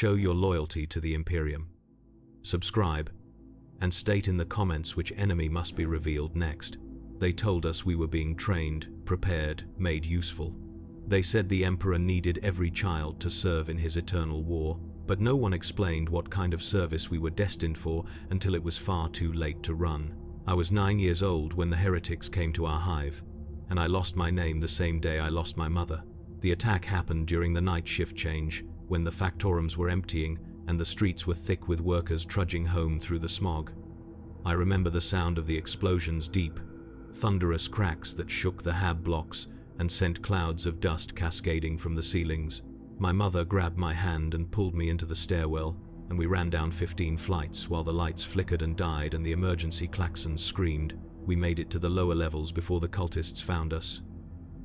Show your loyalty to the Imperium. Subscribe, and state in the comments which enemy must be revealed next. They told us we were being trained, prepared, made useful. They said the Emperor needed every child to serve in his eternal war, but no one explained what kind of service we were destined for until it was far too late to run. I was 9 years old when the heretics came to our hive, and I lost my name the same day I lost my mother. The attack happened during the night shift change, when the factorums were emptying and the streets were thick with workers trudging home through the smog. I remember the sound of the explosions, deep, thunderous cracks that shook the hab blocks and sent clouds of dust cascading from the ceilings. My mother grabbed my hand and pulled me into the stairwell, and we ran down 15 flights while the lights flickered and died and the emergency klaxons screamed. We made it to the lower levels before the cultists found us.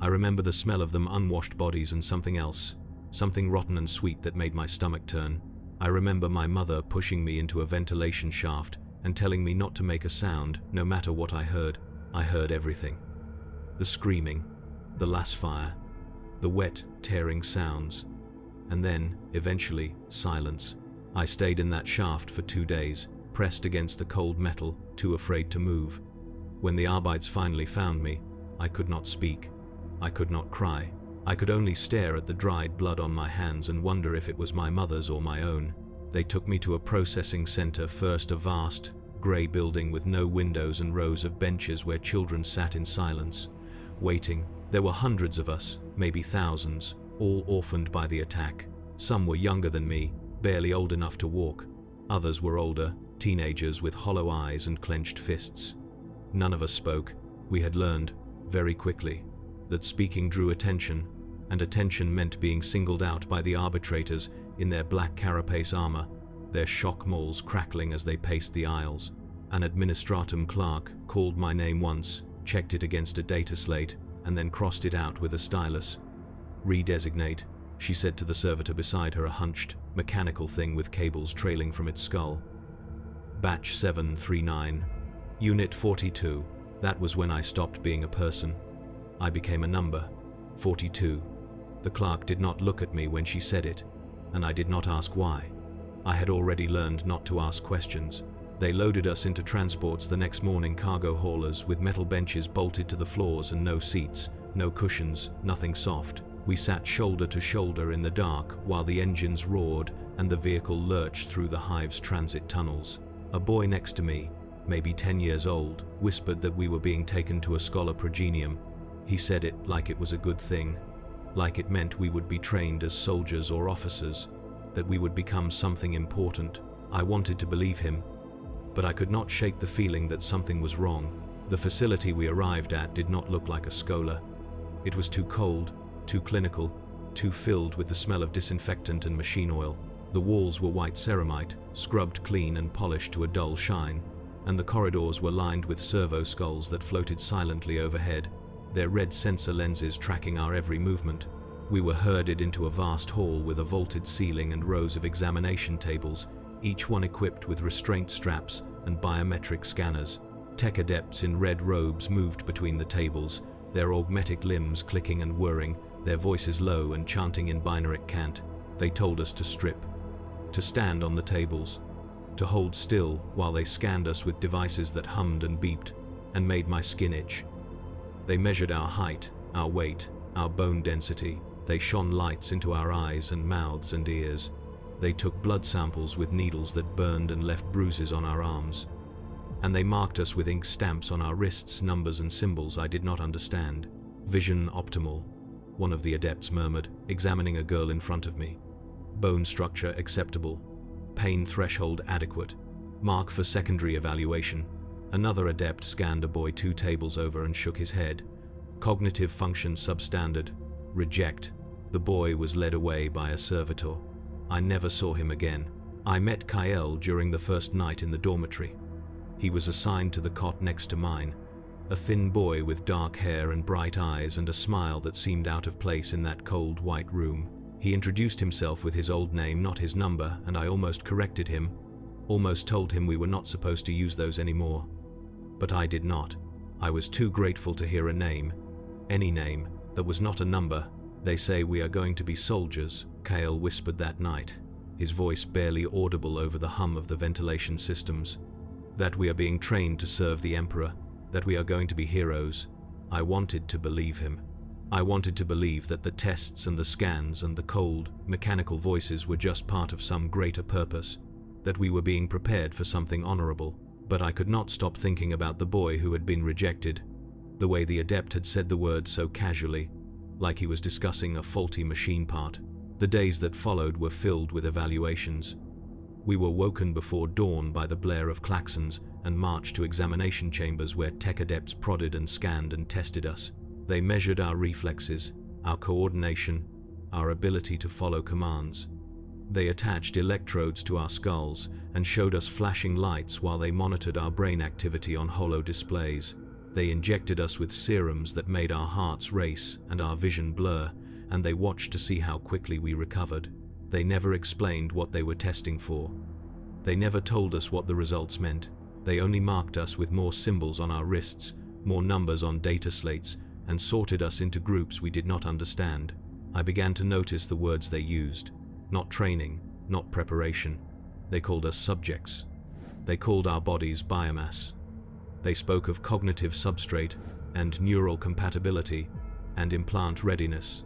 I remember the smell of them unwashed bodies and something else, something rotten and sweet that made my stomach turn. I remember my mother pushing me into a ventilation shaft and telling me not to make a sound, no matter what I heard. I heard everything. The screaming, the last fire, the wet, tearing sounds, and then, eventually, silence. I stayed in that shaft for 2 days, pressed against the cold metal, too afraid to move. When the Arbites finally found me, I could not speak. I could not cry. I could only stare at the dried blood on my hands and wonder if it was my mother's or my own. They took me to a processing center, first a vast, grey building with no windows and rows of benches where children sat in silence, waiting. There were hundreds of us, maybe thousands, all orphaned by the attack. Some were younger than me, barely old enough to walk. Others were older, teenagers with hollow eyes and clenched fists. None of us spoke. We had learned, very quickly, that speaking drew attention, and attention meant being singled out by the arbitrators in their black carapace armor, their shock mauls crackling as they paced the aisles. An administratum clerk called my name once, checked it against a data slate, and then crossed it out with a stylus. "Redesignate," she said to the servitor beside her, a hunched, mechanical thing with cables trailing from its skull. Batch 739. Unit 42. That was when I stopped being a person. I became a number. 42. The clerk did not look at me when she said it, and I did not ask why. I had already learned not to ask questions. They loaded us into transports the next morning, cargo haulers with metal benches bolted to the floors and no seats, no cushions, nothing soft. We sat shoulder to shoulder in the dark while the engines roared and the vehicle lurched through the hive's transit tunnels. A boy next to me, maybe 10 years old, whispered that we were being taken to a scholar progenium. He said it like it was a good thing, like it meant we would be trained as soldiers or officers, that we would become something important. I wanted to believe him, but I could not shake the feeling that something was wrong. The facility we arrived at did not look like a scholar. It was too cold, too clinical, too filled with the smell of disinfectant and machine oil. The walls were white ceramite, scrubbed clean and polished to a dull shine, and the corridors were lined with servo skulls that floated silently overhead, their red sensor lenses tracking our every movement. We were herded into a vast hall with a vaulted ceiling and rows of examination tables, each one equipped with restraint straps and biometric scanners. Tech adepts in red robes moved between the tables, their augmetic limbs clicking and whirring, their voices low and chanting in binaric cant. They told us to strip, to stand on the tables, to hold still while they scanned us with devices that hummed and beeped and made my skin itch. They measured our height, our weight, our bone density. They shone lights into our eyes and mouths and ears. They took blood samples with needles that burned and left bruises on our arms. And they marked us with ink stamps on our wrists, numbers and symbols I did not understand. "Vision optimal," one of the adepts murmured, examining a girl in front of me. "Bone structure acceptable. Pain threshold adequate. Mark for secondary evaluation." Another adept scanned a boy 2 tables over and shook his head. "Cognitive function substandard. Reject." The boy was led away by a servitor. I never saw him again. I met Kyle during the first night in the dormitory. He was assigned to the cot next to mine, a thin boy with dark hair and bright eyes and a smile that seemed out of place in that cold white room. He introduced himself with his old name, not his number, and I almost corrected him, almost told him we were not supposed to use those anymore. But I did not. I was too grateful to hear a name, any name, that was not a number. "They say we are going to be soldiers," Kale whispered that night. his voice barely audible over the hum of the ventilation systems. That we are being trained to serve the Emperor, that we are going to be heroes. I wanted to believe him. I wanted to believe that the tests and the scans and the cold, mechanical voices were just part of some greater purpose, that we were being prepared for something honorable. But I could not stop thinking about the boy who had been rejected, the way the adept had said the word so casually, like he was discussing a faulty machine part. The days that followed were filled with evaluations. We were woken before dawn by the blare of klaxons and marched to examination chambers where tech adepts prodded and scanned and tested us. They measured our reflexes, our coordination, our ability to follow commands. They attached electrodes to our skulls and showed us flashing lights while they monitored our brain activity on holo displays. They injected us with serums that made our hearts race and our vision blur, and they watched to see how quickly we recovered. They never explained what they were testing for. They never told us what the results meant. They only marked us with more symbols on our wrists, more numbers on data slates, and sorted us into groups we did not understand. I began to notice the words they used. Not training, not preparation. They called us subjects. They called our bodies biomass. They spoke of cognitive substrate and neural compatibility and implant readiness.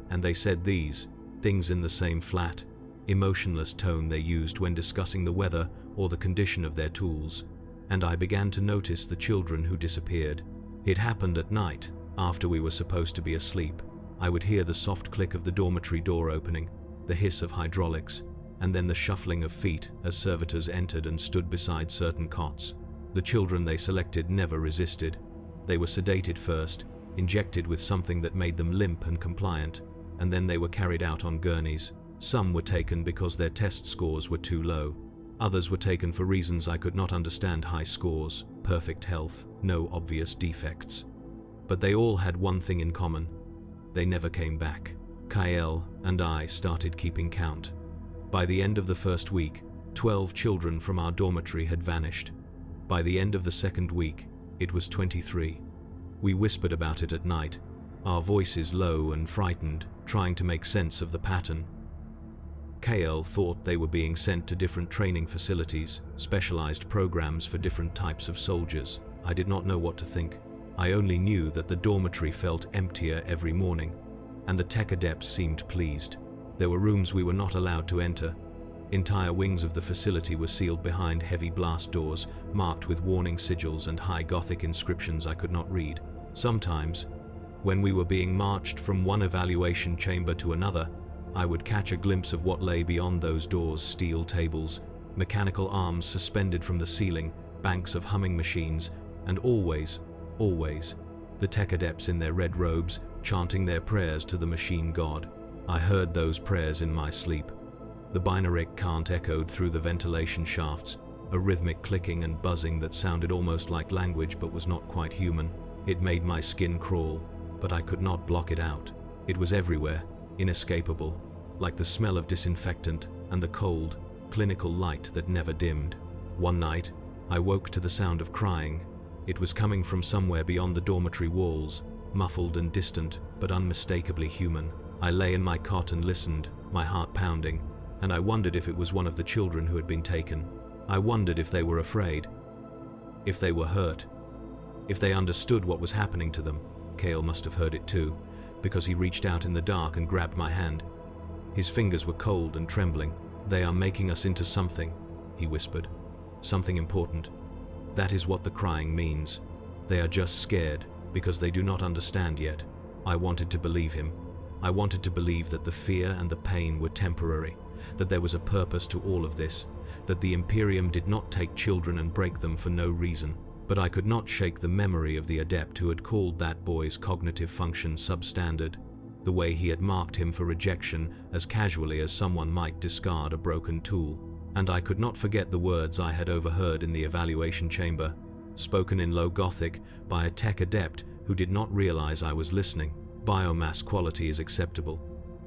And they said these things in the same flat, emotionless tone they used when discussing the weather or the condition of their tools. And I began to notice the children who disappeared. It happened at night, after we were supposed to be asleep. I would hear the soft click of the dormitory door opening, the hiss of hydraulics, and then the shuffling of feet as servitors entered and stood beside certain cots. The children they selected never resisted. They were sedated first, injected with something that made them limp and compliant, and then they were carried out on gurneys. Some were taken because their test scores were too low. Others were taken for reasons I could not understand: high scores, perfect health, no obvious defects. But they all had one thing in common. They never came back. Kael and I started keeping count. By the end of the first week, 12 children from our dormitory had vanished. By the end of the second week, it was 23. We whispered about it at night, our voices low and frightened, trying to make sense of the pattern. Kael thought they were being sent to different training facilities, specialized programs for different types of soldiers. I did not know what to think. I only knew that the dormitory felt emptier every morning, and the tech adepts seemed pleased. There were rooms we were not allowed to enter. Entire wings of the facility were sealed behind heavy blast doors, marked with warning sigils and high Gothic inscriptions I could not read. Sometimes, when we were being marched from one evaluation chamber to another, I would catch a glimpse of what lay beyond those doors: steel tables, mechanical arms suspended from the ceiling, banks of humming machines, and always, the tech adepts in their red robes, chanting their prayers to the machine god. I heard those prayers in my sleep. The binary chant echoed through the ventilation shafts, a rhythmic clicking and buzzing that sounded almost like language but was not quite human. It made my skin crawl, but I could not block it out. It was everywhere, inescapable, like the smell of disinfectant and the cold, clinical light that never dimmed. One night, I woke to the sound of crying. It was coming from somewhere beyond the dormitory walls, muffled and distant, but unmistakably human. I lay in my cot and listened, my heart pounding, and I wondered if it was one of the children who had been taken. I wondered if they were afraid, if they were hurt, if they understood what was happening to them. Kael must have heard it too, because he reached out in the dark and grabbed my hand. His fingers were cold and trembling. "They are making us into something," he whispered. "Something important. That is what the crying means. They are just scared because they do not understand yet." I wanted to believe him. I wanted to believe that the fear and the pain were temporary, that there was a purpose to all of this, that the Imperium did not take children and break them for no reason. But I could not shake the memory of the adept who had called that boy's cognitive function substandard, the way he had marked him for rejection as casually as someone might discard a broken tool. And I could not forget the words I had overheard in the evaluation chamber, spoken in low Gothic by a tech adept who did not realize I was listening. Biomass quality is acceptable.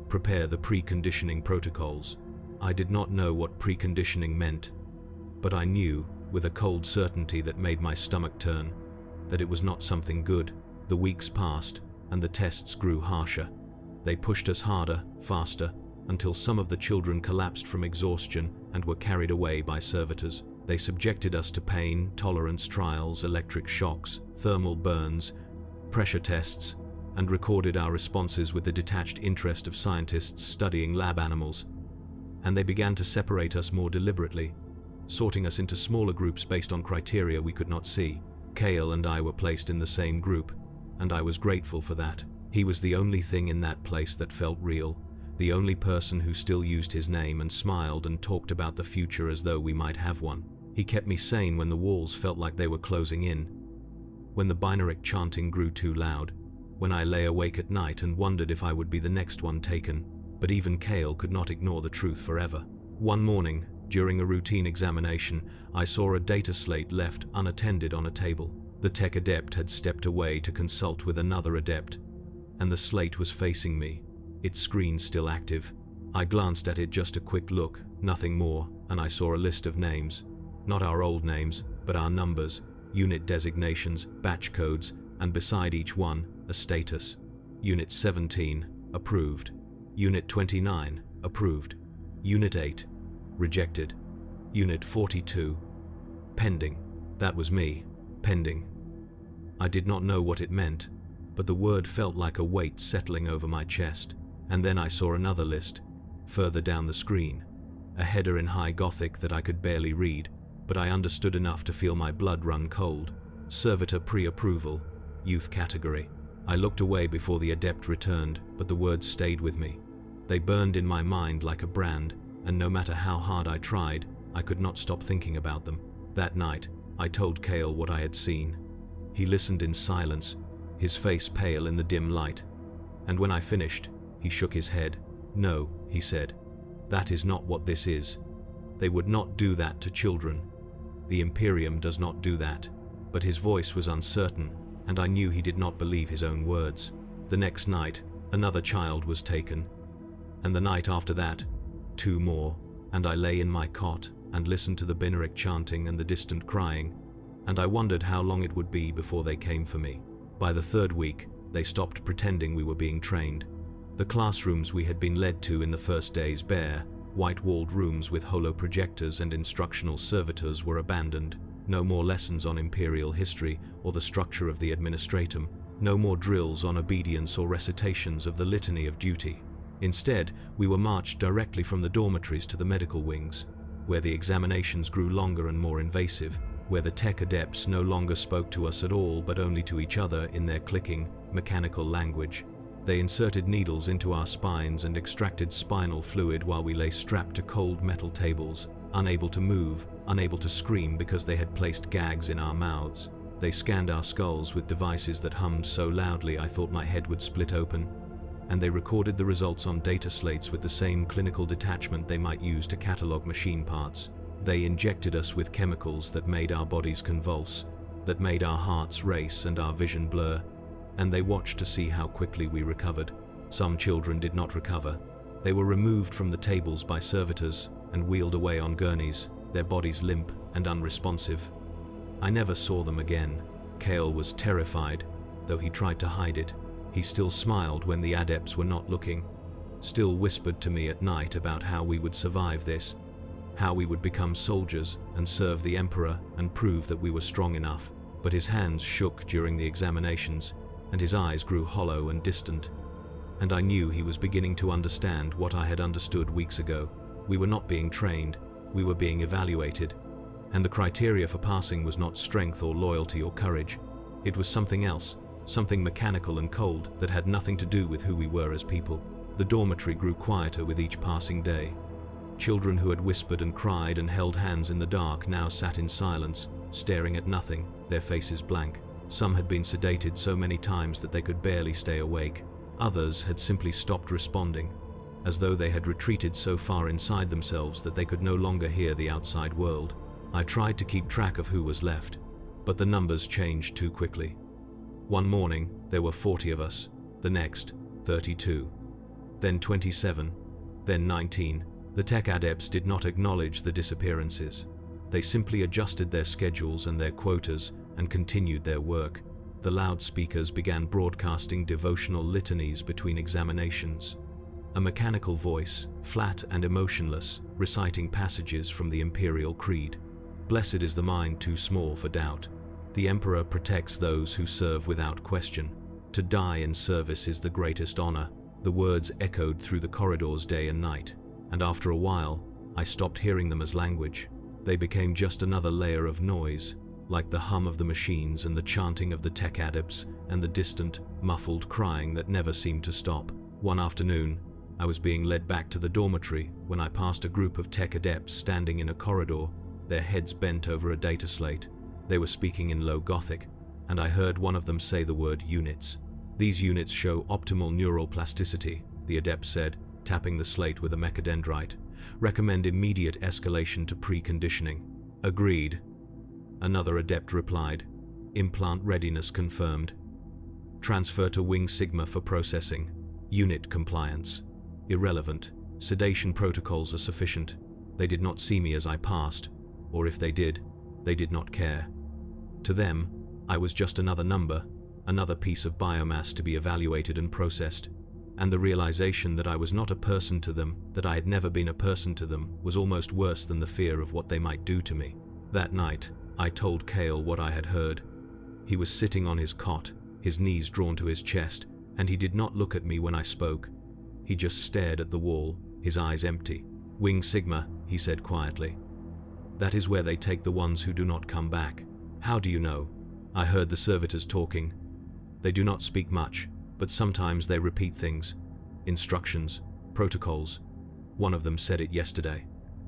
Prepare the preconditioning protocols. I did not know what preconditioning meant, but I knew, with a cold certainty that made my stomach turn, that it was not something good. The weeks passed, and the tests grew harsher. They pushed us harder, faster, until some of the children collapsed from exhaustion and were carried away by servitors. They subjected us to pain tolerance trials, electric shocks, thermal burns, pressure tests, and recorded our responses with the detached interest of scientists studying lab animals. And they began to separate us more deliberately, sorting us into smaller groups based on criteria we could not see. Kale and I were placed in the same group, and I was grateful for that. He was the only thing in that place that felt real, the only person who still used his name and smiled and talked about the future as though we might have one. He kept me sane when the walls felt like they were closing in, when the binaric chanting grew too loud, when I lay awake at night and wondered if I would be the next one taken. But even Kale could not ignore the truth forever. One morning, during a routine examination, I saw a data slate left unattended on a table. The tech adept had stepped away to consult with another adept, and the slate was facing me, its screen still active. I glanced at it, just a quick look, nothing more, and I saw a list of names. Not our old names, but our numbers, unit designations, batch codes, and beside each one, a status. Unit 17, approved. Unit 29, approved. Unit 8, rejected. Unit 42, pending. That was me, pending. I did not know what it meant, but the word felt like a weight settling over my chest. And then I saw another list, further down the screen, a header in high Gothic that I could barely read, but I understood enough to feel my blood run cold. Servitor pre-approval, youth category. I looked away before the adept returned, but the words stayed with me. They burned in my mind like a brand, and no matter how hard I tried, I could not stop thinking about them. That night, I told Kale what I had seen. He listened in silence, his face pale in the dim light. And when I finished, he shook his head. "No," he said. "That is not what this is. They would not do that to children. The Imperium does not do that." But his voice was uncertain, and I knew he did not believe his own words. The next night, another child was taken. And the night after that, 2 more, and I lay in my cot and listened to the binaric chanting and the distant crying, and I wondered how long it would be before they came for me. By the 3rd week, they stopped pretending we were being trained. The classrooms we had been led to in the first days, bare, white-walled rooms with holo-projectors and instructional servitors, were abandoned. No more lessons on Imperial history or the structure of the Administratum. No more drills on obedience or recitations of the Litany of Duty. Instead, we were marched directly from the dormitories to the medical wings, where the examinations grew longer and more invasive, where the tech adepts no longer spoke to us at all but only to each other in their clicking, mechanical language. They inserted needles into our spines and extracted spinal fluid while we lay strapped to cold metal tables, unable to move, unable to scream because they had placed gags in our mouths. They scanned our skulls with devices that hummed so loudly I thought my head would split open. And they recorded the results on data slates with the same clinical detachment they might use to catalog machine parts. They injected us with chemicals that made our bodies convulse, that made our hearts race and our vision blur, and they watched to see how quickly we recovered. Some children did not recover. They were removed from the tables by servitors and wheeled away on gurneys, their bodies limp and unresponsive. I never saw them again. Kale was terrified, though he tried to hide it. He still smiled when the adepts were not looking, still whispered to me at night about how we would survive this, how we would become soldiers and serve the Emperor and prove that we were strong enough. But his hands shook during the examinations, and his eyes grew hollow and distant. And I knew he was beginning to understand what I had understood weeks ago. We were not being trained, we were being evaluated. And the criteria for passing was not strength or loyalty or courage. It was something else. Something mechanical and cold that had nothing to do with who we were as people. The dormitory grew quieter with each passing day. Children who had whispered and cried and held hands in the dark now sat in silence, staring at nothing, their faces blank. Some had been sedated so many times that they could barely stay awake. Others had simply stopped responding, as though they had retreated so far inside themselves that they could no longer hear the outside world. I tried to keep track of who was left, but the numbers changed too quickly. One morning, there were 40 of us, the next, 32, then 27, then 19. The tech adepts did not acknowledge the disappearances. They simply adjusted their schedules and their quotas and continued their work. The loudspeakers began broadcasting devotional litanies between examinations, A mechanical voice, flat and emotionless, reciting passages from the Imperial Creed. Blessed is the mind too small for doubt. The Emperor protects those who serve without question. To die in service is the greatest honor. The words echoed through the corridors day and night, and after a while, I stopped hearing them as language. They became just another layer of noise, like the hum of the machines and the chanting of the tech adepts and the distant, muffled crying that never seemed to stop. One afternoon, I was being led back to the dormitory when I passed a group of tech adepts standing in a corridor, their heads bent over a data slate. They were speaking in low Gothic, and I heard one of them say the word units. These units show optimal neural plasticity, the adept said, tapping the slate with a mechadendrite. Recommend immediate escalation to preconditioning. Agreed. Another adept replied. Implant readiness confirmed. Transfer to Wing Sigma for processing. Unit compliance. Irrelevant. Sedation protocols are sufficient. They did not see me as I passed, or if they did not care. To them, I was just another number, another piece of biomass to be evaluated and processed, and the realization that I was not a person to them, that I had never been a person to them, was almost worse than the fear of what they might do to me. That night, I told Kale what I had heard. He was sitting on his cot, his knees drawn to his chest, and he did not look at me when I spoke. He just stared at the wall, his eyes empty. Wing Sigma, he said quietly. That is where they take the ones who do not come back. How do you know? I heard the servitors talking. They do not speak much, but sometimes they repeat things. Instructions, protocols. One of them said it yesterday.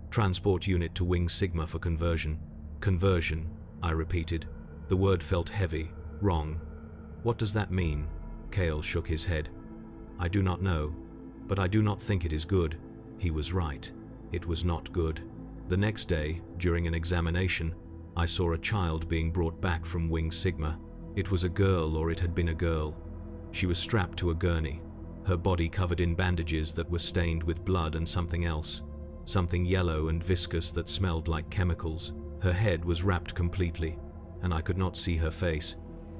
Transport unit to Wing Sigma for conversion. Conversion, I repeated. The word felt heavy, wrong. What does that mean? Kale shook his head. I do not know, but I do not think it is good. He was right. It was not good. The next day, during an examination, I saw a child being brought back from Wing Sigma. It was a girl, or it had been a girl. She was strapped to a gurney, her body covered in bandages that were stained with blood and something else, something yellow and viscous that smelled like chemicals. Her head was wrapped completely, and I could not see her face,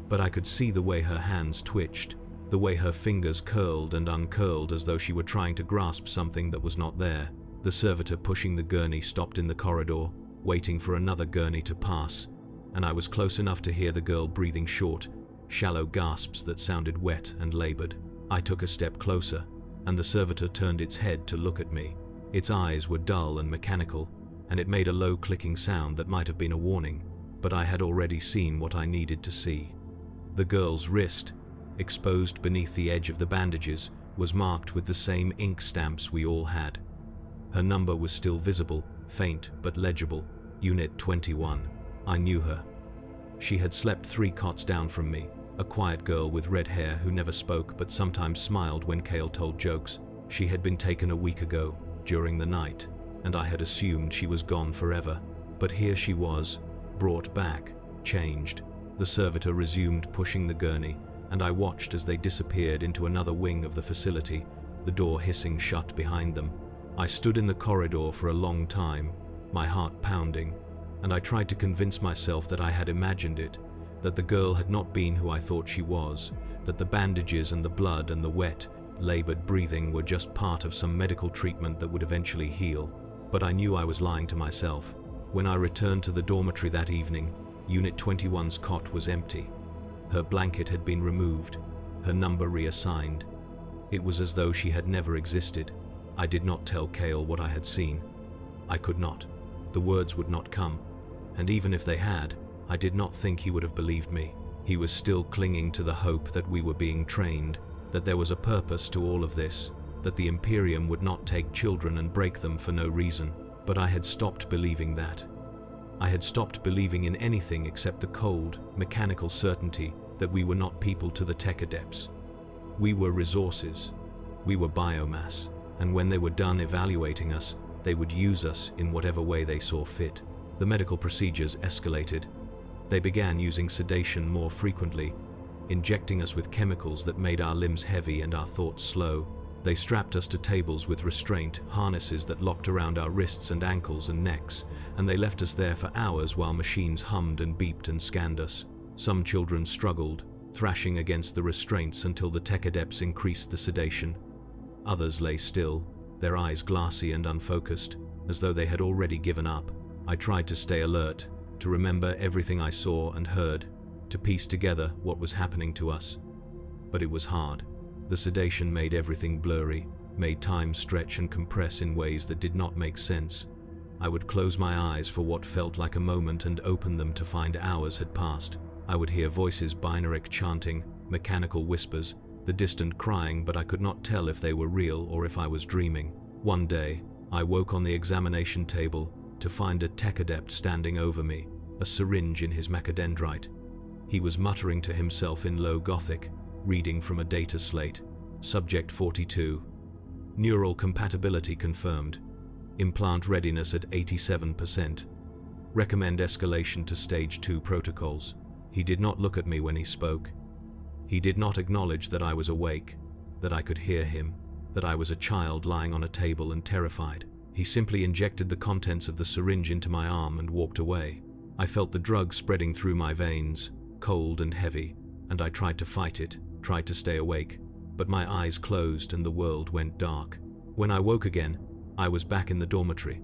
but I could see the way her hands twitched, the way her fingers curled and uncurled as though she were trying to grasp something that was not there. The servitor pushing the gurney stopped in the corridor, waiting for another gurney to pass, and I was close enough to hear the girl breathing short, shallow gasps that sounded wet and labored. I took a step closer, and the servitor turned its head to look at me. Its eyes were dull and mechanical, and it made a low clicking sound that might have been a warning, but I had already seen what I needed to see. The girl's wrist, exposed beneath the edge of the bandages, was marked with the same ink stamps we all had. Her number was still visible, faint but legible. Unit 21. I knew her. She had slept 3 cots down from me, a quiet girl with red hair who never spoke but sometimes smiled when Kale told jokes. She had been taken a week ago, during the night, and I had assumed she was gone forever. But here she was, brought back, changed. The servitor resumed pushing the gurney, and I watched as they disappeared into another wing of the facility, the door hissing shut behind them. I stood in the corridor for a long time, my heart pounding, and I tried to convince myself that I had imagined it, that the girl had not been who I thought she was, that the bandages and the blood and the wet, labored breathing were just part of some medical treatment that would eventually heal. But I knew I was lying to myself. When I returned to the dormitory that evening, Unit 21's cot was empty. Her blanket had been removed, her number reassigned. It was as though she had never existed. I did not tell Kale what I had seen. I could not. The words would not come, and even if they had, I did not think he would have believed me. He was still clinging to the hope that we were being trained, that there was a purpose to all of this, that the Imperium would not take children and break them for no reason. But I had stopped believing that. I had stopped believing in anything except the cold, mechanical certainty that we were not people to the tech adepts. We were resources. We were biomass, and when they were done evaluating us, they would use us in whatever way they saw fit. The medical procedures escalated. They began using sedation more frequently, injecting us with chemicals that made our limbs heavy and our thoughts slow. They strapped us to tables with restraint, harnesses that locked around our wrists and ankles and necks, and they left us there for hours while machines hummed and beeped and scanned us. Some children struggled, thrashing against the restraints until the tech adepts increased the sedation. Others lay still, their eyes glassy and unfocused, as though they had already given up. I tried to stay alert, to remember everything I saw and heard, to piece together what was happening to us. But it was hard. The sedation made everything blurry, made time stretch and compress in ways that did not make sense. I would close my eyes for what felt like a moment and open them to find hours had passed. I would hear voices binaric chanting, mechanical whispers, the distant crying, but I could not tell if they were real or if I was dreaming. One day, I woke on the examination table to find a tech adept standing over me, a syringe in his macadendrite. He was muttering to himself in low Gothic, reading from a data slate. Subject 42. Neural compatibility confirmed. Implant readiness at 87%. Recommend escalation to stage 2 protocols. He did not look at me when he spoke. He did not acknowledge that I was awake, that I could hear him, that I was a child lying on a table and terrified. He simply injected the contents of the syringe into my arm and walked away. I felt the drug spreading through my veins, cold and heavy, and I tried to fight it, tried to stay awake, but my eyes closed and the world went dark. When I woke again, I was back in the dormitory.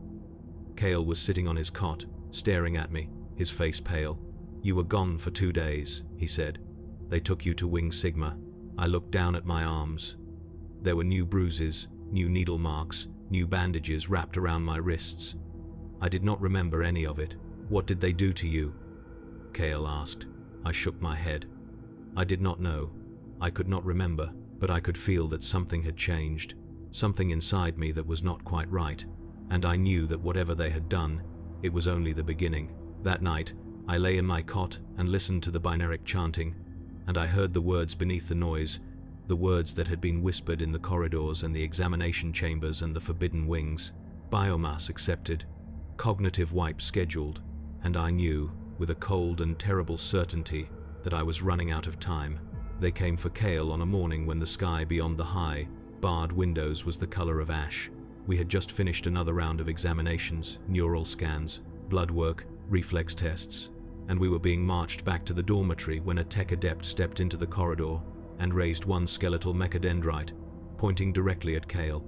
Kale was sitting on his cot, staring at me, his face pale. "You were gone for 2 days," he said. "They took you to Wing Sigma." I looked down at my arms. There were new bruises, new needle marks, new bandages wrapped around my wrists. I did not remember any of it. "What did they do to you?" Kale asked. I shook my head. I did not know. I could not remember, but I could feel that something had changed, something inside me that was not quite right, and I knew that whatever they had done, it was only the beginning. That night, I lay in my cot and listened to the binaric chanting, and I heard the words beneath the noise, the words that had been whispered in the corridors and the examination chambers and the forbidden wings. Biomass accepted, cognitive wipe scheduled, and I knew, with a cold and terrible certainty, that I was running out of time. They came for Kale on a morning when the sky beyond the high, barred windows was the color of ash. We had just finished another round of examinations, neural scans, blood work, reflex tests, and we were being marched back to the dormitory when a tech adept stepped into the corridor and raised one skeletal mechadendrite, pointing directly at Kale.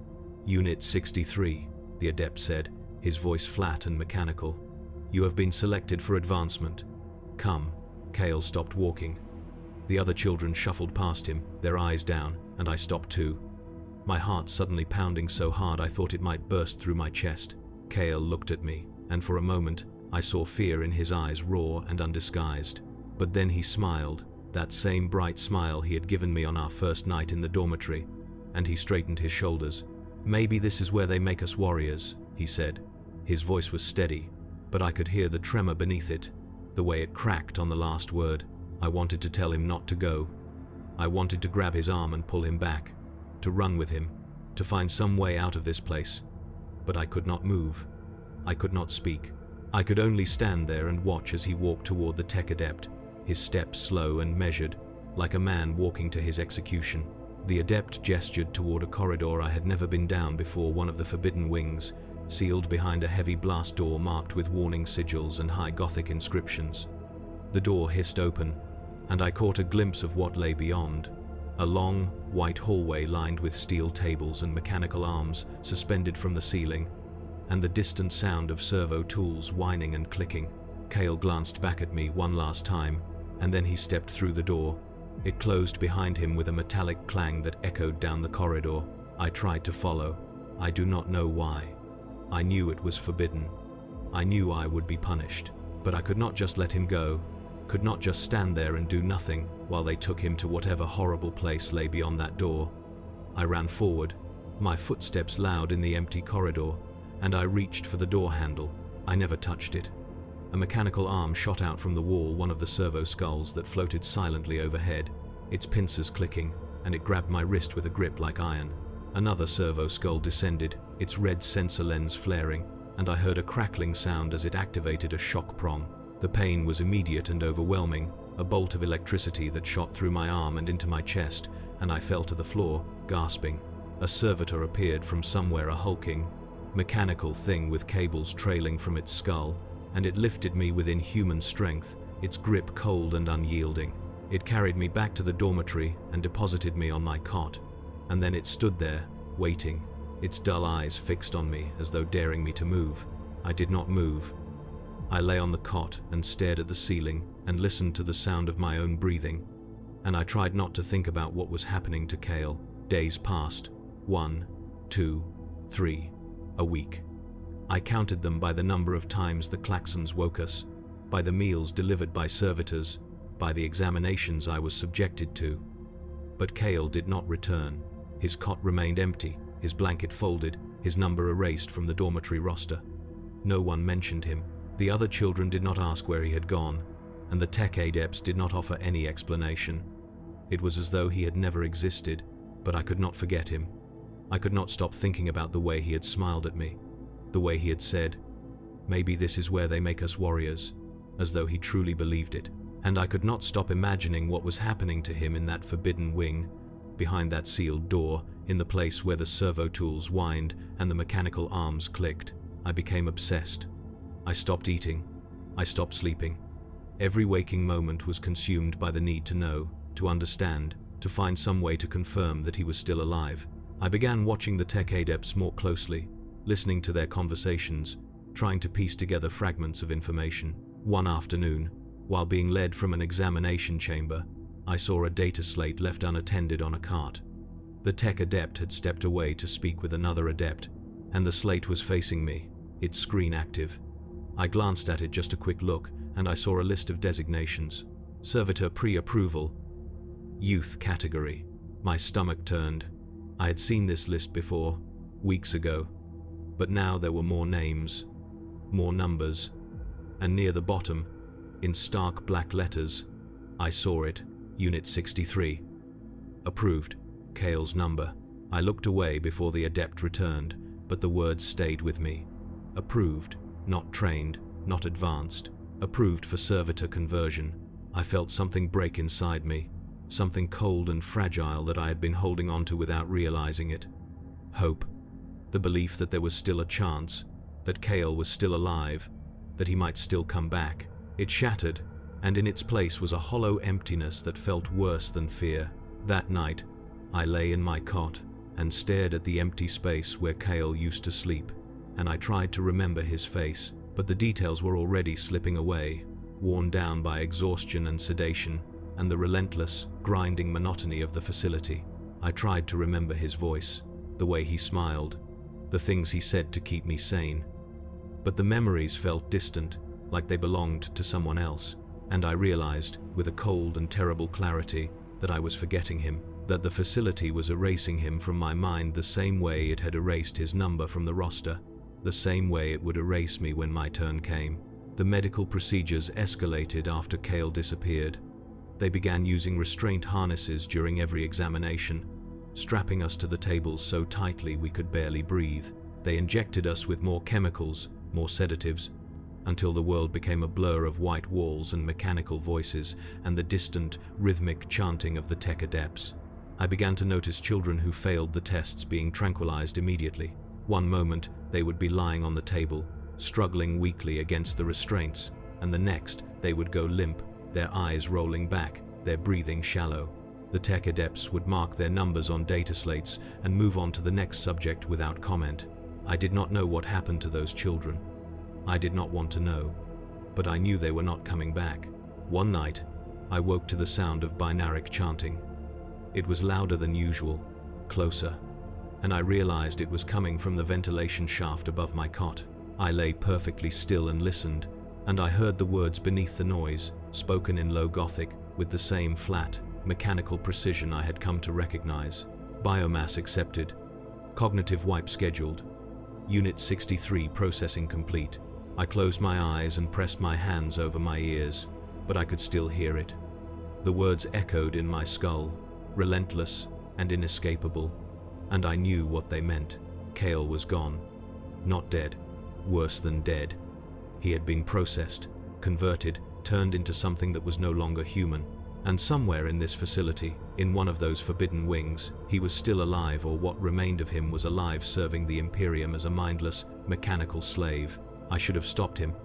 "Unit 63, the adept said, his voice flat and mechanical. "You have been selected for advancement. Come." Kale stopped walking. The other children shuffled past him, their eyes down, and I stopped too. My heart suddenly pounding so hard I thought it might burst through my chest. Kale looked at me, and for a moment, I saw fear in his eyes, raw and undisguised. But then he smiled, that same bright smile he had given me on our first night in the dormitory, and he straightened his shoulders. "Maybe this is where they make us warriors," he said. His voice was steady, but I could hear the tremor beneath it, the way it cracked on the last word. I wanted to tell him not to go. I wanted to grab his arm and pull him back, to run with him, to find some way out of this place. But I could not move. I could not speak. I could only stand there and watch as he walked toward the tech adept, his steps slow and measured, like a man walking to his execution. The adept gestured toward a corridor I had never been down before, one of the forbidden wings, sealed behind a heavy blast door marked with warning sigils and high Gothic inscriptions. The door hissed open, and I caught a glimpse of what lay beyond. A long, white hallway lined with steel tables and mechanical arms suspended from the ceiling, and the distant sound of servo tools whining and clicking. Kale glanced back at me one last time, and then he stepped through the door. It closed behind him with a metallic clang that echoed down the corridor. I tried to follow. I do not know why. I knew it was forbidden. I knew I would be punished, but I could not just let him go, could not just stand there and do nothing while they took him to whatever horrible place lay beyond that door. I ran forward, my footsteps loud in the empty corridor, and I reached for the door handle. I never touched it. A mechanical arm shot out from the wall, one of the servo skulls that floated silently overhead, its pincers clicking, and it grabbed my wrist with a grip like iron. Another servo skull descended, its red sensor lens flaring, and I heard a crackling sound as it activated a shock prong. The pain was immediate and overwhelming, a bolt of electricity that shot through my arm and into my chest, and I fell to the floor, gasping. A servitor appeared from somewhere, a hulking, mechanical thing with cables trailing from its skull, and it lifted me within human strength, its grip cold and unyielding. It carried me back to the dormitory and deposited me on my cot, and then it stood there, waiting, its dull eyes fixed on me as though daring me to move. I did not move. I lay on the cot and stared at the ceiling and listened to the sound of my own breathing, and I tried not to think about what was happening to Kale. Days passed. 1, 2, 3, a week. I counted them by the number of times the klaxons woke us, by the meals delivered by servitors, by the examinations I was subjected to. But Kale did not return. His cot remained empty, his blanket folded, his number erased from the dormitory roster. No one mentioned him. The other children did not ask where he had gone, and the tech adepts did not offer any explanation. It was as though he had never existed, but I could not forget him. I could not stop thinking about the way he had smiled at me, the way he had said, "Maybe this is where they make us warriors," as though he truly believed it. And I could not stop imagining what was happening to him in that forbidden wing, behind that sealed door, in the place where the servo tools whined and the mechanical arms clicked. I became obsessed. I stopped eating. I stopped sleeping. Every waking moment was consumed by the need to know, to understand, to find some way to confirm that he was still alive. I began watching the tech adepts more closely, listening to their conversations, trying to piece together fragments of information. One afternoon, while being led from an examination chamber, I saw a data slate left unattended on a cart. The tech adept had stepped away to speak with another adept, and the slate was facing me, its screen active. I glanced at it, just a quick look, and I saw a list of designations. Servitor pre-approval. Youth category. My stomach turned. I had seen this list before, weeks ago, but now there were more names, more numbers, and near the bottom, in stark black letters, I saw it, Unit 63. Approved. Kale's number. I looked away before the adept returned, but the words stayed with me. Approved. Not trained, not advanced. Approved for servitor conversion. I felt something break inside me, something cold and fragile that I had been holding on to without realizing it. Hope. The belief that there was still a chance, that Kale was still alive, that he might still come back. It shattered, and in its place was a hollow emptiness that felt worse than fear. That night, I lay in my cot and stared at the empty space where Kale used to sleep, and I tried to remember his face, but the details were already slipping away, worn down by exhaustion and sedation, and the relentless, grinding monotony of the facility. I tried to remember his voice, the way he smiled, the things he said to keep me sane. But the memories felt distant, like they belonged to someone else, and I realized, with a cold and terrible clarity, that I was forgetting him, that the facility was erasing him from my mind the same way it had erased his number from the roster, the same way it would erase me when my turn came. The medical procedures escalated after Kale disappeared. They began using restraint harnesses during every examination, strapping us to the tables so tightly we could barely breathe. They injected us with more chemicals, more sedatives, until the world became a blur of white walls and mechanical voices and the distant, rhythmic chanting of the tech adepts. I began to notice children who failed the tests being tranquilized immediately. One moment, they would be lying on the table, struggling weakly against the restraints, and the next, they would go limp, their eyes rolling back, their breathing shallow. The tech adepts would mark their numbers on data slates and move on to the next subject without comment. I did not know what happened to those children. I did not want to know, but I knew they were not coming back. One night, I woke to the sound of binaric chanting. It was louder than usual, closer, and I realized it was coming from the ventilation shaft above my cot. I lay perfectly still and listened, and I heard the words beneath the noise, spoken in low Gothic, with the same flat, mechanical precision I had come to recognize. Biomass accepted. Cognitive wipe scheduled. Unit 63 processing complete. I closed my eyes and pressed my hands over my ears, but I could still hear it. The words echoed in my skull, relentless and inescapable, and I knew what they meant. Kale was gone. Not dead. Worse than dead. He had been processed, converted, turned into something that was no longer human. And somewhere in this facility, in one of those forbidden wings, he was still alive, or what remained of him was alive, serving the Imperium as a mindless, mechanical slave. I should have stopped him.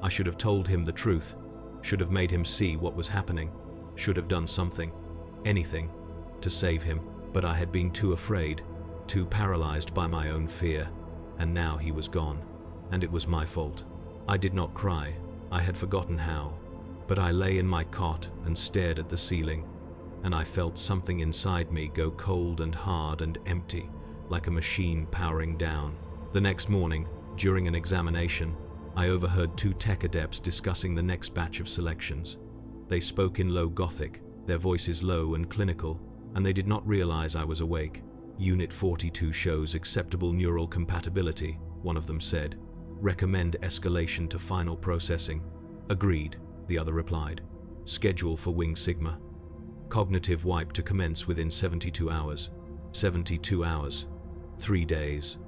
I should have told him the truth. Should have made him see what was happening. Should have done something, anything, to save him. But I had been too afraid. too paralyzed by my own fear, and now he was gone, and it was my fault. I did not cry, I had forgotten how, but I lay in my cot and stared at the ceiling, and I felt something inside me go cold and hard and empty, like a machine powering down. The next morning, during an examination, I overheard 2 tech adepts discussing the next batch of selections. They spoke in low Gothic, their voices low and clinical, and they did not realize I was awake. Unit 42 shows acceptable neural compatibility, one of them said. Recommend escalation to final processing. Agreed, the other replied. Schedule for Wing Sigma. Cognitive wipe to commence within 72 hours. 72 hours. 3 days.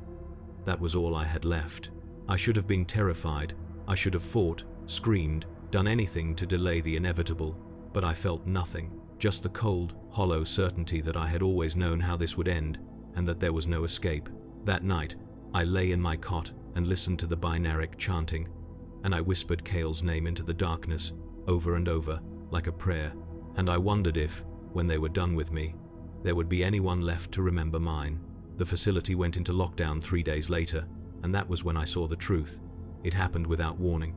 That was all I had left. I should have been terrified. I should have fought, screamed, done anything to delay the inevitable, but I felt nothing, just the cold, hollow certainty that I had always known how this would end, and that there was no escape. That night, I lay in my cot and listened to the binaric chanting, and I whispered Kale's name into the darkness, over and over, like a prayer, and I wondered if, when they were done with me, there would be anyone left to remember mine. The facility went into lockdown 3 days later, and that was when I saw the truth. It happened without warning.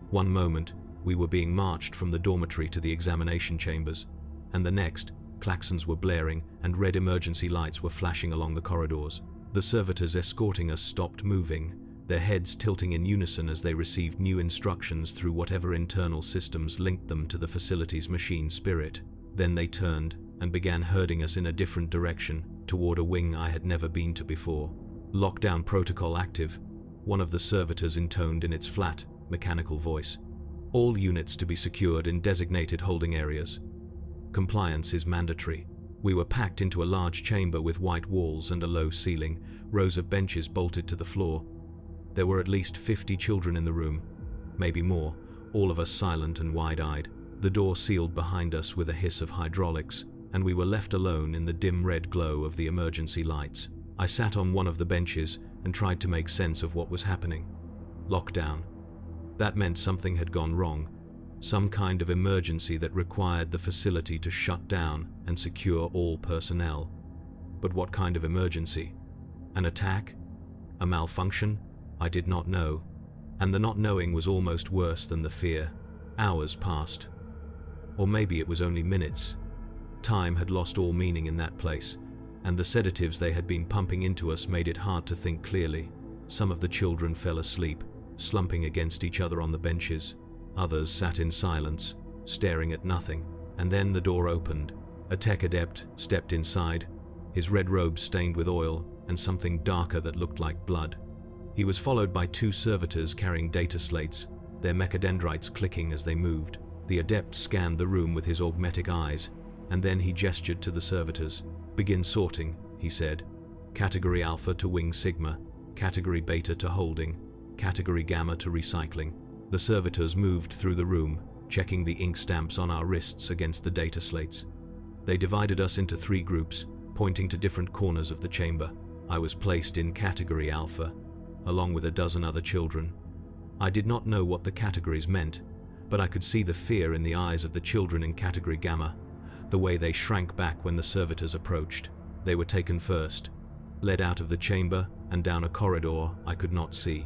One moment, we were being marched from the dormitory to the examination chambers, and the next, klaxons were blaring and red emergency lights were flashing along the corridors. The servitors escorting us stopped moving, their heads tilting in unison as they received new instructions through whatever internal systems linked them to the facility's machine spirit. Then they turned and began herding us in a different direction, toward a wing I had never been to before. Lockdown protocol active, one of the servitors intoned in its flat, mechanical voice. All units to be secured in designated holding areas. Compliance is mandatory. We were packed into a large chamber with white walls and a low ceiling, rows of benches bolted to the floor. There were at least 50 children in the room, maybe more, all of us silent and wide-eyed. The door sealed behind us with a hiss of hydraulics, and we were left alone in the dim red glow of the emergency lights. I sat on one of the benches and tried to make sense of what was happening. Lockdown. That meant something had gone wrong, some kind of emergency that required the facility to shut down and secure all personnel. But what kind of emergency? An attack? A malfunction? I did not know, and the not knowing was almost worse than the fear. Hours passed. Or maybe it was only minutes. Time had lost all meaning in that place, and the sedatives they had been pumping into us made it hard to think clearly. Some of the children fell asleep, slumping against each other on the benches. Others sat in silence, staring at nothing, and then the door opened. A tech adept stepped inside, his red robe stained with oil and something darker that looked like blood. He was followed by 2 servitors carrying data slates, their mechadendrites clicking as they moved. The adept scanned the room with his augmetic eyes, and then he gestured to the servitors. "Begin sorting," he said. "Category Alpha to Wing Sigma, Category Beta to Holding, Category Gamma to Recycling." The servitors moved through the room, checking the ink stamps on our wrists against the data slates. They divided us into 3 groups, pointing to different corners of the chamber. I was placed in Category Alpha, along with a dozen other children. I did not know what the categories meant, but I could see the fear in the eyes of the children in Category Gamma, the way they shrank back when the servitors approached. They were taken first, led out of the chamber and down a corridor I could not see.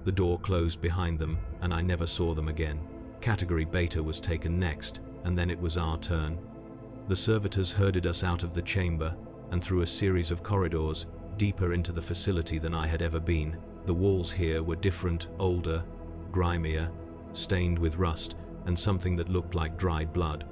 The door closed behind them, and I never saw them again. Category Beta was taken next, and then it was our turn. The servitors herded us out of the chamber and through a series of corridors, deeper into the facility than I had ever been. The walls here were different, older, grimier, stained with rust and something that looked like dried blood.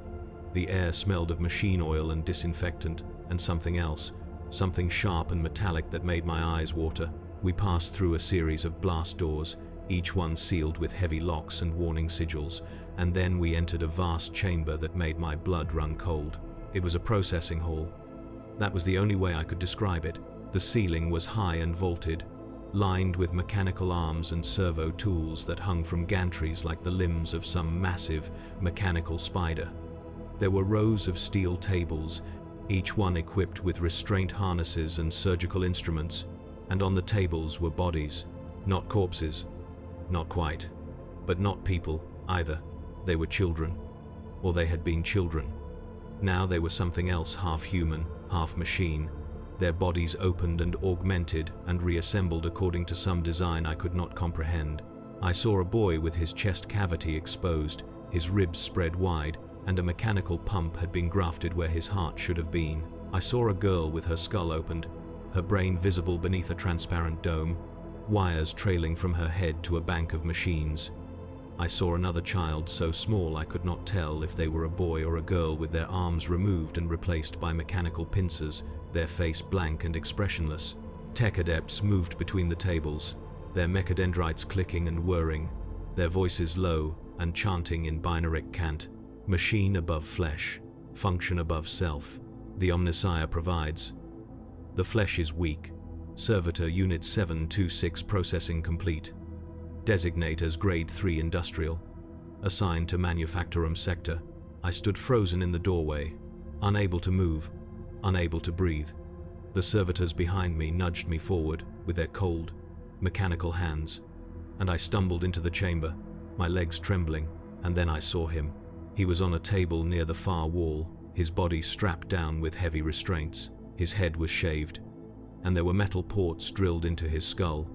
The air smelled of machine oil and disinfectant, and something else, something sharp and metallic that made my eyes water. We passed through a series of blast doors, each one sealed with heavy locks and warning sigils, and then we entered a vast chamber that made my blood run cold. It was a processing hall. That was the only way I could describe it. The ceiling was high and vaulted, lined with mechanical arms and servo tools that hung from gantries like the limbs of some massive, mechanical spider. There were rows of steel tables, each one equipped with restraint harnesses and surgical instruments, and on the tables were bodies, not corpses, not quite, but not people either. They were children, or they had been children. Now they were something else, half human, half machine, Their bodies opened and augmented and reassembled according to some design I could not comprehend. I saw a boy with his chest cavity exposed, his ribs spread wide, and a mechanical pump had been grafted where his heart should have been. I saw a girl with her skull opened, her brain visible beneath a transparent dome, wires trailing from her head to a bank of machines. I saw another child so small I could not tell if they were a boy or a girl, with their arms removed and replaced by mechanical pincers, their face blank and expressionless. Tech adepts moved between the tables, their mechadendrites clicking and whirring, their voices low and chanting in binaric cant. Machine above flesh, function above self. The Omnissiah provides. The flesh is weak. Servitor Unit 726 processing complete. Designate as Grade 3 Industrial. Assigned to Manufactorum sector. I stood frozen in the doorway, unable to move, unable to breathe. The servitors behind me nudged me forward with their cold, mechanical hands, and I stumbled into the chamber, my legs trembling, and then I saw him. He was on a table near the far wall, his body strapped down with heavy restraints. His head was shaved, and there were metal ports drilled into his skull,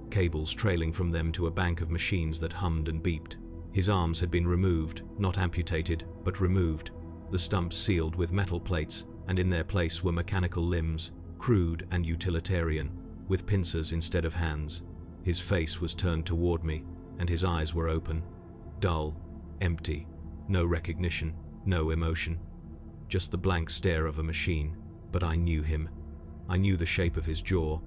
cables trailing from them to a bank of machines that hummed and beeped. His arms had been removed, not amputated, but removed, the stumps sealed with metal plates, and in their place were mechanical limbs, crude and utilitarian, with pincers instead of hands. His face was turned toward me, and his eyes were open, dull, empty, no recognition, no emotion, just the blank stare of a machine. But I knew him. I knew the shape of his jaw,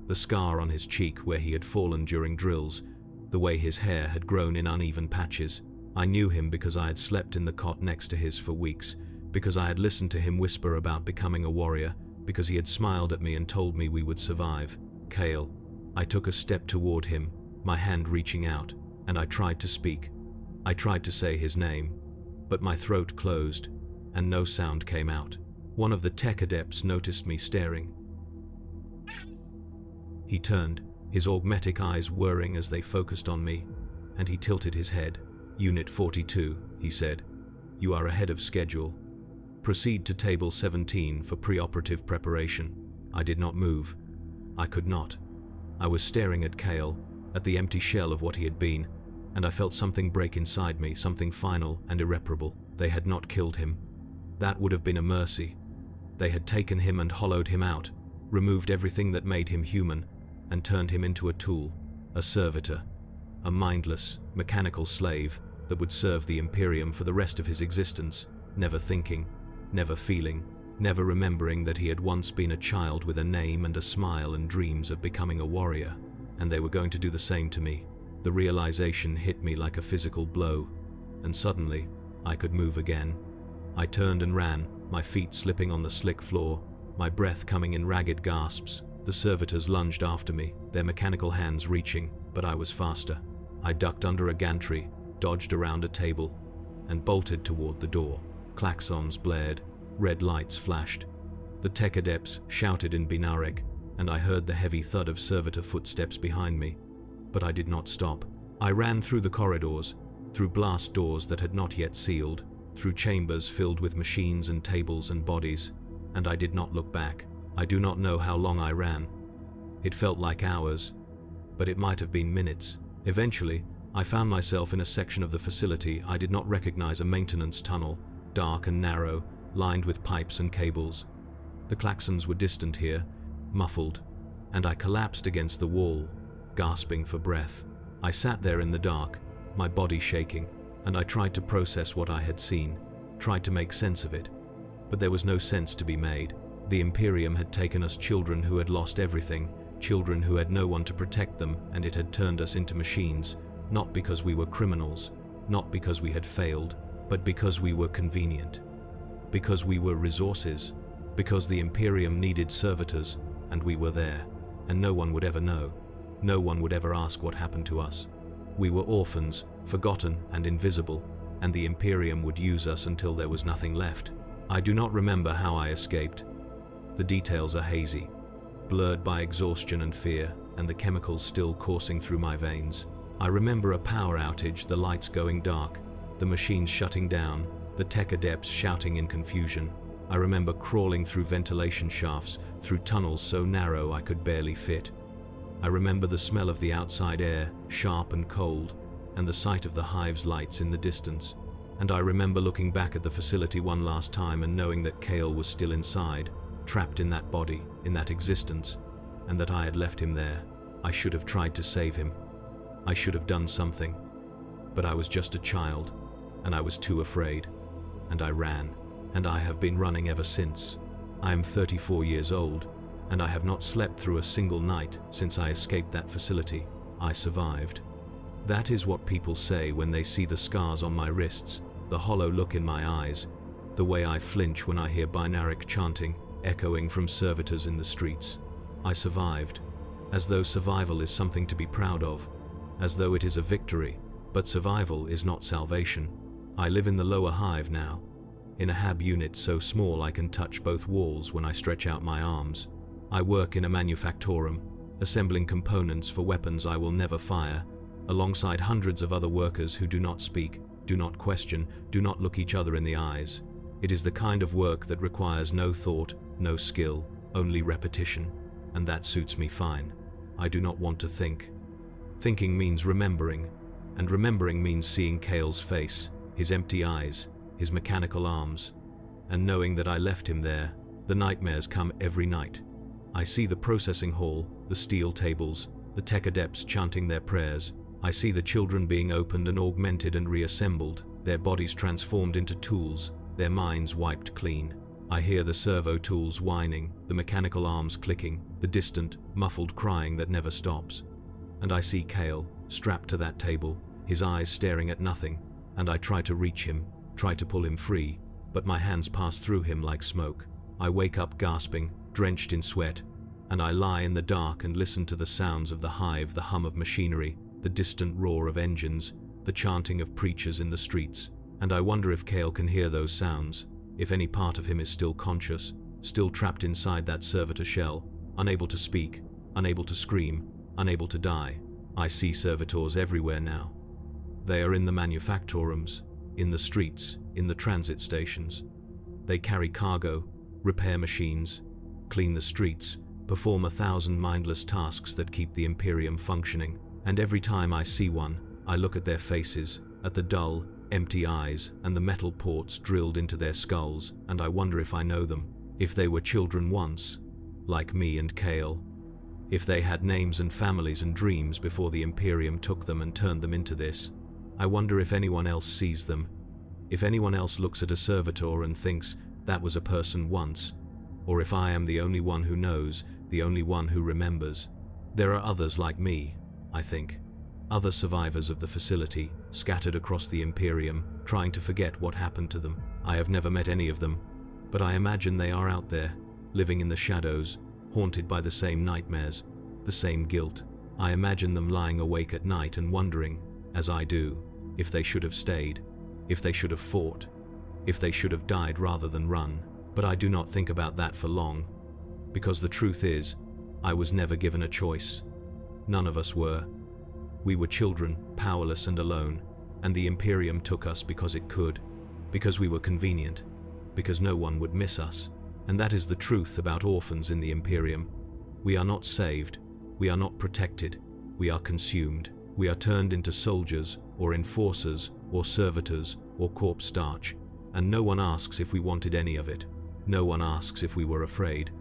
the scar on his cheek where he had fallen during drills, the way his hair had grown in uneven patches. I knew him because I had slept in the cot next to his for weeks, because I had listened to him whisper about becoming a warrior, because he had smiled at me and told me we would survive. Kale. I took a step toward him, my hand reaching out, and I tried to speak. I tried to say his name, but my throat closed, and no sound came out. One of the tech adepts noticed me staring. He turned, his augmetic eyes whirring as they focused on me, and he tilted his head. Unit 42, he said. You are ahead of schedule. Proceed to Table 17 for preoperative preparation. I did not move. I could not. I was staring at Kale, at the empty shell of what he had been, and I felt something break inside me, something final and irreparable. They had not killed him. That would have been a mercy. They had taken him and hollowed him out, removed everything that made him human, and turned him into a tool, a servitor, a mindless, mechanical slave that would serve the Imperium for the rest of his existence, never thinking, never feeling, never remembering that he had once been a child with a name and a smile and dreams of becoming a warrior, and they were going to do the same to me. The realization hit me like a physical blow, and suddenly, I could move again. I turned and ran, my feet slipping on the slick floor, my breath coming in ragged gasps. The servitors lunged after me, their mechanical hands reaching, but I was faster. I ducked under a gantry, dodged around a table, and bolted toward the door. Klaxons blared, red lights flashed. The tech adepts shouted in Binarec, and I heard the heavy thud of servitor footsteps behind me. But I did not stop. I ran through the corridors, through blast doors that had not yet sealed, through chambers filled with machines and tables and bodies, and I did not look back. I do not know how long I ran. It felt like hours, but it might have been minutes. Eventually, I found myself in a section of the facility I did not recognize, a maintenance tunnel, dark and narrow, lined with pipes and cables. The klaxons were distant here, muffled, and I collapsed against the wall, gasping for breath. I sat there in the dark, my body shaking, and I tried to process what I had seen, tried to make sense of it. But there was no sense to be made. The Imperium had taken us children who had lost everything, children who had no one to protect them, and it had turned us into machines, not because we were criminals, not because we had failed, but because we were convenient. Because we were resources, because the Imperium needed servitors, and we were there, and no one would ever know. No one would ever ask what happened to us. We were orphans, forgotten and invisible, and the Imperium would use us until there was nothing left. I do not remember how I escaped. The details are hazy, blurred by exhaustion and fear, and the chemicals still coursing through my veins. I remember a power outage, the lights going dark, the machines shutting down, the tech adepts shouting in confusion. I remember crawling through ventilation shafts, through tunnels so narrow I could barely fit. I remember the smell of the outside air, sharp and cold, and the sight of the hive's lights in the distance. And I remember looking back at the facility one last time and knowing that Kale was still inside, trapped in that body, in that existence, and that I had left him there. I should have tried to save him. I should have done something. But I was just a child, and I was too afraid. And I ran, and I have been running ever since. I am 34 years old, and I have not slept through a single night since I escaped that facility. I survived. That is what people say when they see the scars on my wrists, the hollow look in my eyes, the way I flinch when I hear binaric chanting echoing from servitors in the streets. I survived, as though survival is something to be proud of, as though it is a victory, but survival is not salvation. I live in the lower hive now, in a hab unit so small I can touch both walls when I stretch out my arms. I work in a manufactorum, assembling components for weapons I will never fire, alongside hundreds of other workers who do not speak, do not question, do not look each other in the eyes. It is the kind of work that requires no thought, no skill, only repetition, and that suits me fine. I do not want to think. Thinking means remembering, and remembering means seeing Kale's face, his empty eyes, his mechanical arms, and knowing that I left him there. The nightmares come every night. I see the processing hall, the steel tables, the tech adepts chanting their prayers. I see the children being opened and augmented and reassembled, their bodies transformed into tools, their minds wiped clean. I hear the servo tools whining, the mechanical arms clicking, the distant, muffled crying that never stops. And I see Kale, strapped to that table, his eyes staring at nothing, and I try to reach him, try to pull him free, but my hands pass through him like smoke. I wake up gasping, drenched in sweat, and I lie in the dark and listen to the sounds of the hive, the hum of machinery, the distant roar of engines, the chanting of preachers in the streets, and I wonder if Kale can hear those sounds, if any part of him is still conscious, still trapped inside that servitor shell, unable to speak, unable to scream, unable to die. I see servitors everywhere now. They are in the manufactorums, in the streets, in the transit stations. They carry cargo, repair machines, clean the streets, perform 1,000 mindless tasks that keep the Imperium functioning. And every time I see one, I look at their faces, at the dull, empty eyes and the metal ports drilled into their skulls, and I wonder if I know them, if they were children once, like me and Kale, if they had names and families and dreams before the Imperium took them and turned them into this. I wonder if anyone else sees them, if anyone else looks at a servitor and thinks that was a person once, or if I am the only one who knows, the only one who remembers. There are others like me, I think, other survivors of the facility, scattered across the Imperium, trying to forget what happened to them. I have never met any of them, but I imagine they are out there, living in the shadows, haunted by the same nightmares, the same guilt. I imagine them lying awake at night and wondering, as I do, if they should have stayed, if they should have fought, if they should have died rather than run. But I do not think about that for long, because the truth is, I was never given a choice. None of us were. We were children, powerless and alone, and the Imperium took us because it could, because we were convenient, because no one would miss us. And that is the truth about orphans in the Imperium. We are not saved, we are not protected, we are consumed. We are turned into soldiers, or enforcers, or servitors, or corpse starch, and no one asks if we wanted any of it. No one asks if we were afraid.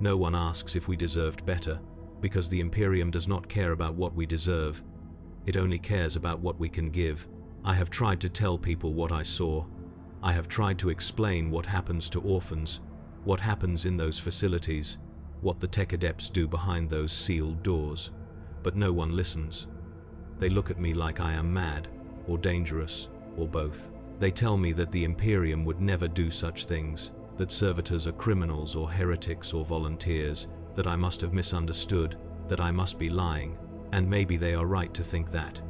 No one asks if we deserved better, because the Imperium does not care about what we deserve. It only cares about what we can give. I have tried to tell people what I saw. I have tried to explain what happens to orphans, what happens in those facilities, what the tech adepts do behind those sealed doors. But no one listens. They look at me like I am mad, or dangerous, or both. They tell me that the Imperium would never do such things, that servitors are criminals or heretics or volunteers, that I must have misunderstood, that I must be lying, and maybe they are right to think that.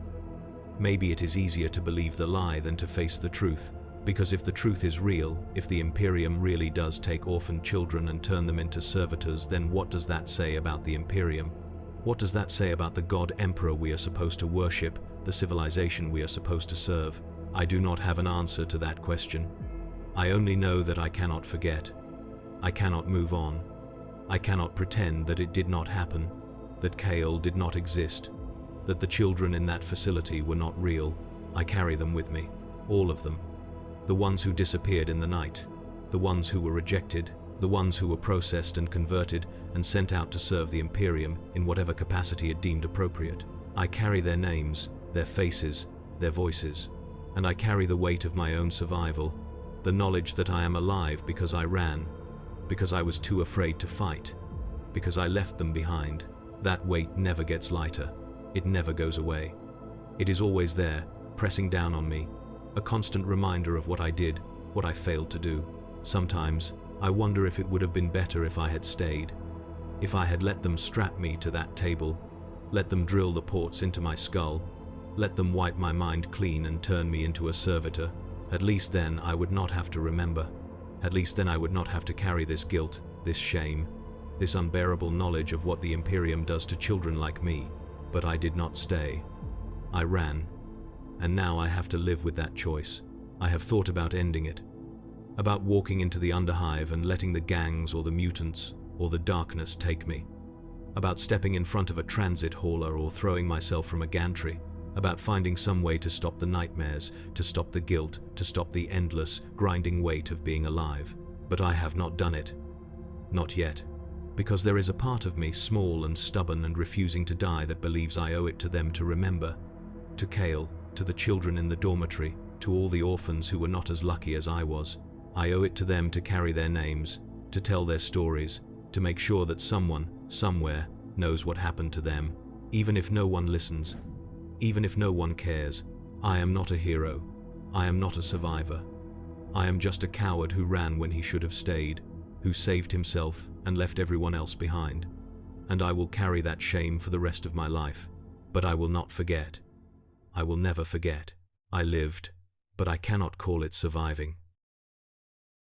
Maybe it is easier to believe the lie than to face the truth, because if the truth is real, if the Imperium really does take orphan children and turn them into servitors, then what does that say about the Imperium? What does that say about the God Emperor we are supposed to worship, the civilization we are supposed to serve? I do not have an answer to that question. I only know that I cannot forget. I cannot move on. I cannot pretend that it did not happen, that Kale did not exist, that the children in that facility were not real. I carry them with me, all of them. The ones who disappeared in the night, the ones who were rejected, the ones who were processed and converted and sent out to serve the Imperium in whatever capacity it deemed appropriate. I carry their names, their faces, their voices, and I carry the weight of my own survival, the knowledge that I am alive because I ran, because I was too afraid to fight, because I left them behind. That weight never gets lighter. It never goes away. It is always there, pressing down on me, a constant reminder of what I did, what I failed to do. Sometimes, I wonder if it would have been better if I had stayed, if I had let them strap me to that table, let them drill the ports into my skull, let them wipe my mind clean and turn me into a servitor. At least then I would not have to remember. At least then I would not have to carry this guilt, this shame, this unbearable knowledge of what the Imperium does to children like me. But I did not stay. I ran. And now I have to live with that choice. I have thought about ending it. About walking into the underhive and letting the gangs or the mutants or the darkness take me. About stepping in front of a transit hauler or throwing myself from a gantry. About finding some way to stop the nightmares, to stop the guilt, to stop the endless, grinding weight of being alive. But I have not done it. Not yet. Because there is a part of me, small and stubborn and refusing to die, that believes I owe it to them to remember. To Kale, to the children in the dormitory, to all the orphans who were not as lucky as I was. I owe it to them to carry their names, to tell their stories, to make sure that someone, somewhere, knows what happened to them, even if no one listens. Even if no one cares. I am not a hero. I am not a survivor. I am just a coward who ran when he should have stayed, who saved himself and left everyone else behind. And I will carry that shame for the rest of my life. But I will not forget. I will never forget. I lived, but I cannot call it surviving.